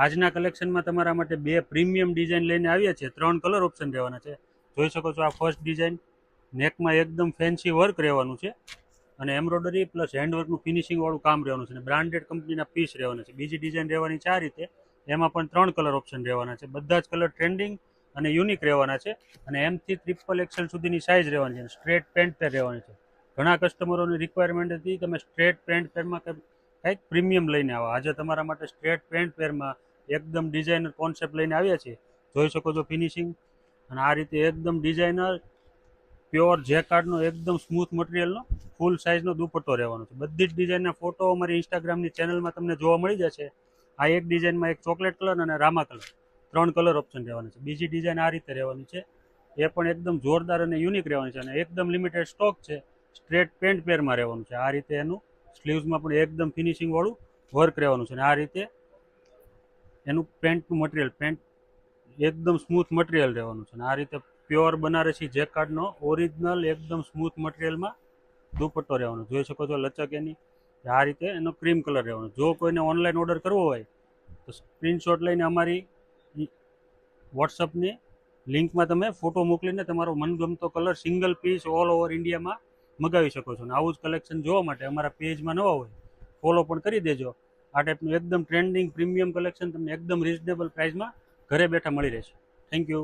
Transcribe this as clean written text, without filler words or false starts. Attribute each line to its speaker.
Speaker 1: આજના કલેક્શનમાં તમારા માટે બે પ્રીમિયમ ડિઝાઇન લઈને આવ્યા છે. 3 કલર ઓપ્શન રહેવાના છે. જોઈ શકો છો આ ફર્સ્ટ ડિઝાઇન, નેકમાં એકદમ ફેન્સી વર્ક રહેવાનું છે અને એમ્બ્રોઇડરી પ્લસ હેન્ડવર્કનું ફિનિશિંગ વાળું કામ રહેવાનું છે અને બ્રાન્ડેડ કંપનીના પીસ રહેવાના છે. બીજી ડિઝાઇન રહેવાની છે આ રીતે, એમાં પણ 3 કલર ઓપ્શન રહેવાના છે. બધા જ કલર ટ્રેન્ડિંગ અને યુનિક રહેવાના છે અને એમથી XXL સુધીની સાઇઝ રહેવાની છે. સ્ટ્રેટ પેન્ટ પેર રહેવાની છે. ઘણા કસ્ટમરોની રિક્વાયરમેન્ટ હતી તમે સ્ટ્રેટ પેન્ટ પેરમાં કંઈક પ્રીમિયમ લઈને આવો. આજે તમારા માટે સ્ટ્રેટ પેન્ટ પેરમાં એકદમ ડિઝાઇનર કોન્સેપ્ટ લઈને આવ્યા છે. જોઈ શકો છો ફિનિશિંગ, અને આ રીતે એકદમ ડિઝાઇનર પ્યોર જેકાર્ડનો એકદમ સ્મૂથ મટીરિયલનો ફૂલ સાઇઝનો દુપટ્ટો રહેવાનો છે. બધી જ ડિઝાઇનના ફોટો અમારી ઇન્સ્ટાગ્રામની ચેનલમાં તમને જોવા મળી જશે. આ એક ડિઝાઇનમાં એક ચોકલેટ કલર અને રામા કલર, 3 કલર ઓપ્શન રહેવાના છે. બીજી ડિઝાઇન આ રીતે રહેવાની છે, એ પણ એકદમ જોરદાર અને યુનિક રહેવાની છે અને એકદમ લિમિટેડ સ્ટોક છે. સ્ટ્રેટ પેન્ટ પેરમાં રહેવાનું છે. આ રીતે એનું સ્લીવ્સમાં પણ એકદમ ફિનિશિંગ વાળું વર્ક રહેવાનું છે અને આ રીતે એનું પેન્ટનું મટીરિયલ એકદમ સ્મૂથ મટીરિયલ રહેવાનું છે અને આ રીતે પ્યોર બનારસી જેકાર્ડનો ઓરિજિનલ એકદમ સ્મૂથ મટીરિયલમાં દુપટ્ટો રહેવાનો. જોઈ શકો છો લચક એની. આ રીતે એનો ક્રીમ કલર રહેવાનો. જો કોઈને ઓનલાઈન ઓર્ડર કરવો હોય તો સ્ક્રીનશોટ લઈને અમારી વોટ્સઅપની લિંકમાં તમે ફોટો મોકલીને તમારો મનગમતો colour single piece all over ઇન્ડિયામાં મગાવી શકો છો. અને આવું જ કલેક્શન જોવા માટે અમારા પેજમાં નવા હોય ફોલો પણ કરી દેજો. આ ટાઈપનું એકદમ ટ્રેન્ડિંગ પ્રીમિયમ કલેક્શન તમને એકદમ રિઝનેબલ પ્રાઇસમાં ઘરે બેઠા મળી રહેશે. Thank you.